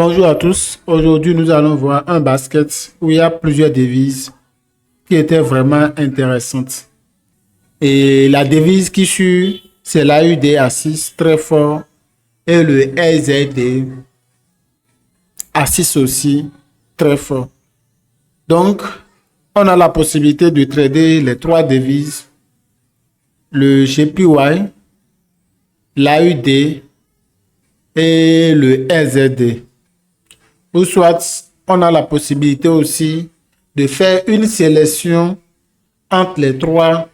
Bonjour à tous. Aujourd'hui, nous allons voir un basket où il y a plusieurs devises qui étaient vraiment intéressantes. Et la devise qui suit, c'est l'AUD A6 très fort et le LZD A6 aussi très fort. Donc, on a la possibilité de trader les trois devises, le JPY, l'AUD et le LZD. Ou soit, on a la possibilité aussi de faire une sélection entre les trois,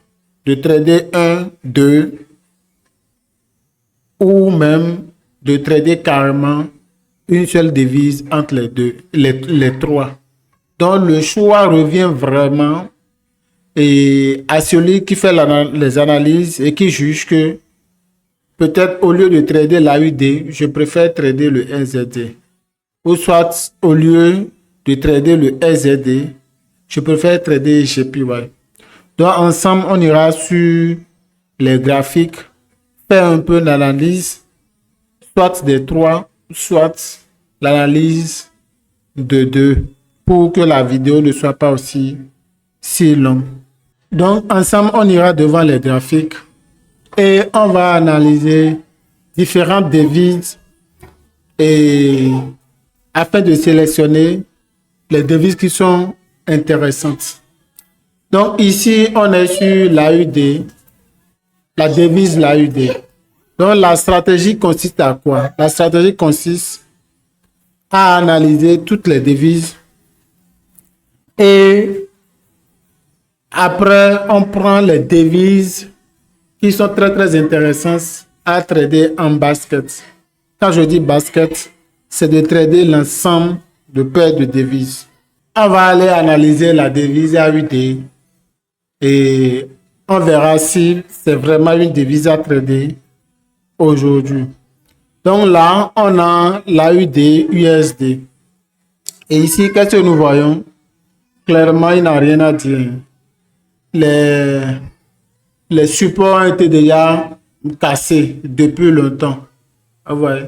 de trader 1, 2, ou même de trader carrément une seule devise entre les deux, les trois. Donc, le choix revient vraiment à celui qui fait les analyses et qui juge que peut-être au lieu de trader l'AUD, je préfère trader le LZD. Ou soit, au lieu de trader le LZD, je préfère trader JPY. Donc, ensemble, on ira sur les graphiques, faire un peu l'analyse, soit des trois, soit l'analyse de deux, pour que la vidéo ne soit pas aussi si longue. Donc, ensemble, on ira devant les graphiques et on va analyser différentes devises et afin de sélectionner les devises qui sont intéressantes. Donc ici, on est sur l'AUD, la devise l'AUD. Donc la stratégie consiste à quoi? La stratégie consiste à analyser toutes les devises et après, on prend les devises qui sont très intéressantes à trader en basket. Quand je dis basket, c'est de trader l'ensemble de paires de devises. On va aller analyser la devise AUD et on verra si c'est vraiment une devise à trader aujourd'hui. Donc là, on a l'AUD USD. Et ici, qu'est-ce que nous voyons? Clairement, il n'y a rien à dire. Les supports ont été déjà cassés depuis longtemps. Vous voyez?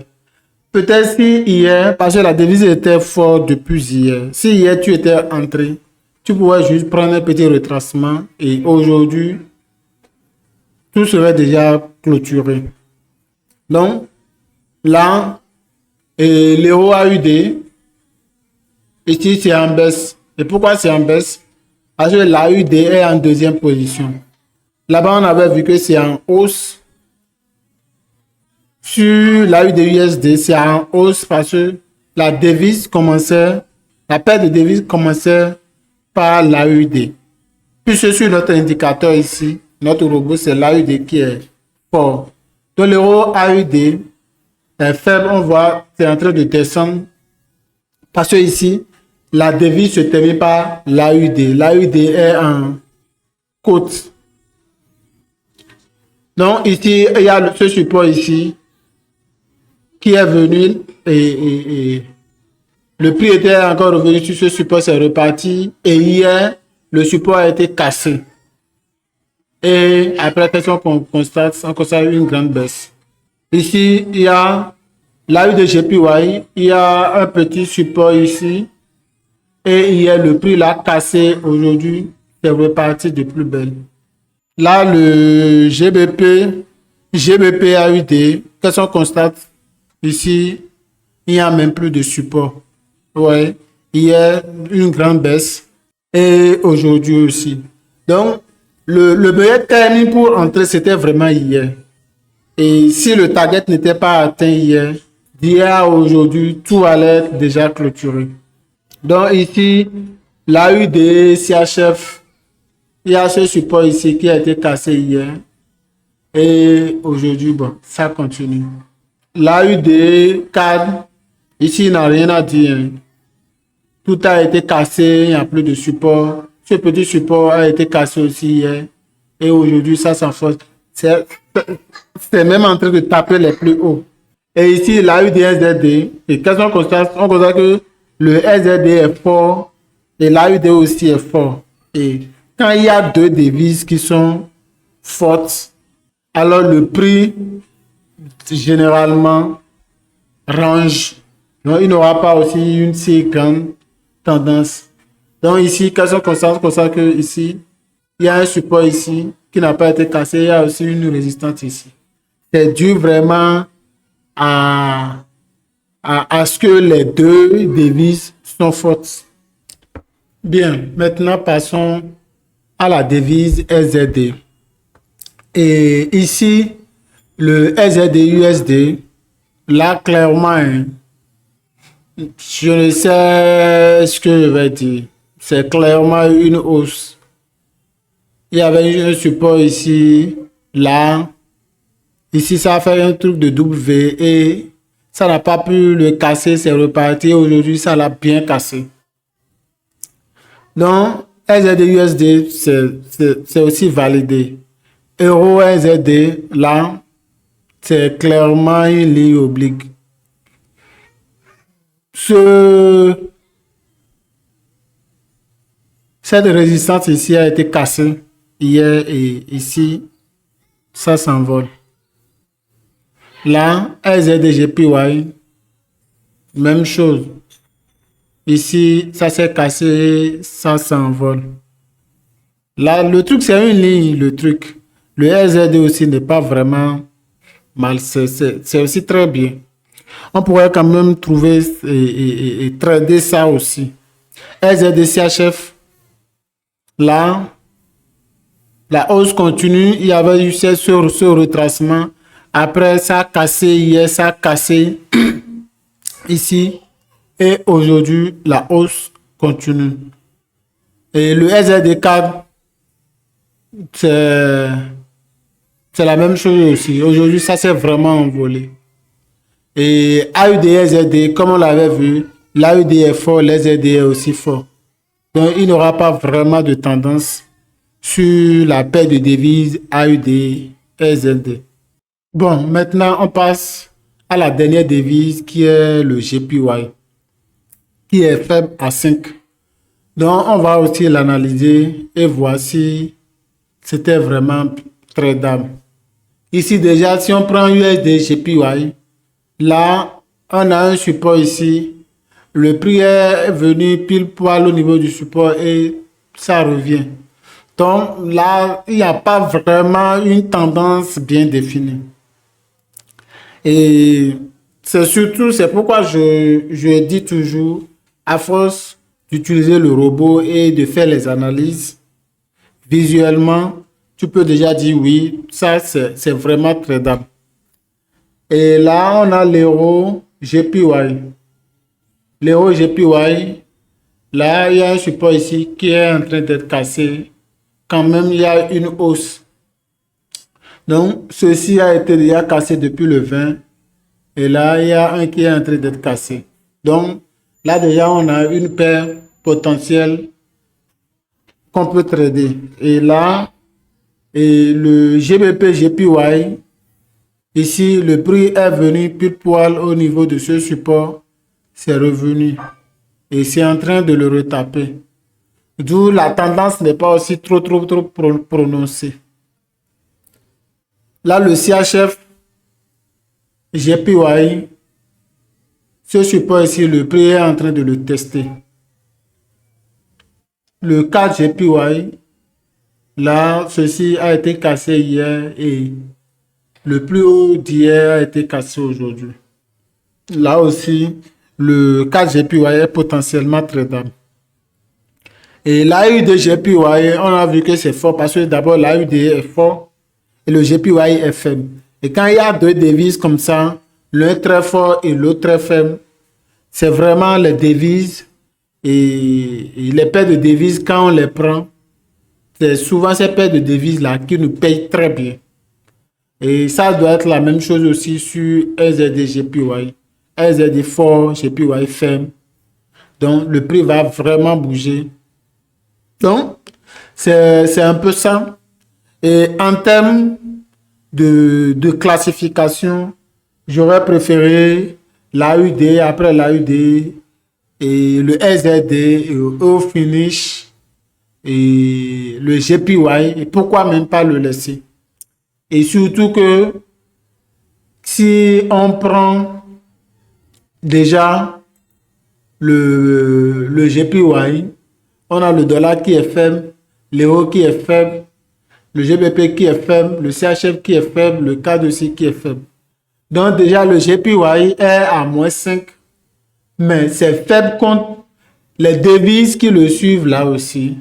Peut-être si hier, parce que la devise était forte depuis hier, si hier tu étais entré, tu pouvais juste prendre un petit retracement et aujourd'hui, tout serait déjà clôturé. Donc, là, l'euro AUD, ici c'est en baisse. Et pourquoi c'est en baisse? Parce que l'AUD est en deuxième position. Là-bas, on avait vu que c'est en hausse. Sur l'AUD USD, c'est en hausse parce que la devise commençait, la paire de devises commençait par l'AUD. Puis sur notre indicateur ici, notre robot, c'est l'AUD qui est fort. Donc l'euro AUD est faible, on voit, c'est en train de descendre. Parce que ici, la devise se termine par l'AUD. L'AUD est en côte. Donc ici, il y a ce support ici qui est venu et le prix était encore revenu sur ce support, c'est reparti. Et hier, le support a été cassé. Et après, qu'est-ce qu'on constate? On constate une grande baisse. Ici, il y a l'AU de JPY, il y a un petit support ici. Et hier, le prix l'a cassé. Aujourd'hui, c'est reparti de plus belle. Là, le GBP AUD, qu'est-ce qu'on constate? Ici, il n'y a même plus de support. Ouais, hier, une grande baisse. Et aujourd'hui aussi. Donc, le meilleur timing pour entrer, c'était vraiment hier. Et si le target n'était pas atteint hier, d'hier à aujourd'hui, tout allait être déjà clôturé. Donc ici, l'AUD CHF, il y a ce support ici qui a été cassé hier. Et aujourd'hui, bon, ça continue. L'AUD CAD, ici, il n'a rien à dire. Tout a été cassé, il n'y a plus de support. Ce petit support a été cassé aussi hier. Et aujourd'hui, ça s'enfonce. C'est même en train de taper les plus hauts. Et ici, l'AUD SZD. Et qu'est-ce qu'on constate? On constate que le SZD est fort et l'AUD aussi est fort. Et quand il y a deux devises qui sont fortes, alors le prix généralement range Donc, il n'aura pas aussi une si grande tendance. Donc, ici, quand on constate que ici, il y a un support ici qui n'a pas été cassé, il y a aussi une résistance ici. C'est dû vraiment à ce que les deux devises sont fortes. Bien, maintenant passons à la devise SZD. Et ici, le SZD-USD, là clairement, hein, je ne sais ce que je vais dire. C'est clairement une hausse. Il y avait un support ici, là. Ici, ça a fait un truc de W et ça n'a pas pu le casser, c'est reparti. Aujourd'hui, ça l'a bien cassé. Donc, SZD-USD, c'est aussi validé. Euro-SZD, là, c'est clairement une ligne oblique. Cette résistance ici a été cassée hier et ici, ça s'envole. Là, SZD-JPY, même chose. Ici, ça s'est cassé, ça s'envole. Là, le truc, c'est une ligne, le truc. Le SZD aussi n'est pas vraiment mal, c'est aussi très bien. On pourrait quand même trouver et trader ça aussi. SZD-CHF, là, la hausse continue, il y avait eu ce retracement. Après, ça a cassé hier, ça a cassé ici. Et aujourd'hui, la hausse continue. Et le SZD4, c'est la même chose aussi. Aujourd'hui, ça s'est vraiment envolé. Et AUD-SZD, comme on l'avait vu, l'AUD est fort, l'SZD est aussi fort. Donc, il n'y aura pas vraiment de tendance sur la paire de devises AUD-SZD. Bon, maintenant, on passe à la dernière devise qui est le JPY, qui est faible à 5. Donc, on va aussi l'analyser et voir si c'était vraiment tradable. Ici, déjà, si on prend USD JPY, là, on a un support ici. Le prix est venu pile poil au niveau du support et ça revient. Donc, là, il n'y a pas vraiment une tendance bien définie. Et c'est pourquoi je dis toujours, à force d'utiliser le robot et de faire les analyses, visuellement, tu peux déjà dire oui, ça c'est vraiment tradable. Et là, on a l'euro JPY. L'euro JPY, là, il y a un support ici qui est en train d'être cassé. Quand même, il y a une hausse. Donc, ceci a été déjà cassé depuis le 20. Et là, il y a un qui est en train d'être cassé. Donc, là, déjà, on a une paire potentielle qu'on peut trader. Et là, et le GBP JPY, ici, le prix est venu pile poil au niveau de ce support. C'est revenu. Et c'est en train de le retaper. D'où la tendance n'est pas aussi trop prononcée. Là, le CHF JPY, ce support ici, le prix est en train de le tester. Le 4 JPY, là, ceci a été cassé hier et le plus haut d'hier a été cassé aujourd'hui. Là aussi, le 4 JPY est potentiellement tradable. Et l'AUD JPY, on a vu que c'est fort parce que d'abord l'AUD est fort et le JPY est faible. Et quand il y a deux devises comme ça, l'un très fort et l'autre très faible, c'est vraiment les devises et les paires de devises, quand on les prend, c'est souvent ces paires de devises-là qui nous payent très bien. Et ça doit être la même chose aussi sur SZD JPY. SZD fort, JPY faible. Donc, le prix va vraiment bouger. Donc, c'est un peu ça. Et en termes de classification, j'aurais préféré l'AUD, après l'AUD et le SZD et au finish et le JPY. Et pourquoi même pas le laisser? Et surtout que si on prend déjà le JPY, on a le dollar qui est faible, l'euro qui est faible, le GBP qui est faible, le CHF qui est faible, le CAD aussi qui est faible. Donc déjà, le JPY est à -5, mais c'est faible contre les devises qui le suivent là aussi,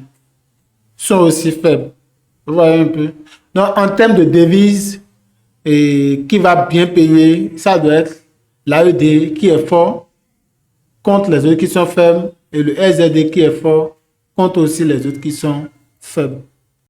sont aussi faibles. Vous voyez un peu. Donc en termes de devises, et qui va bien payer, ça doit être l'AED qui est fort contre les autres qui sont faibles et le SZD qui est fort contre aussi les autres qui sont faibles.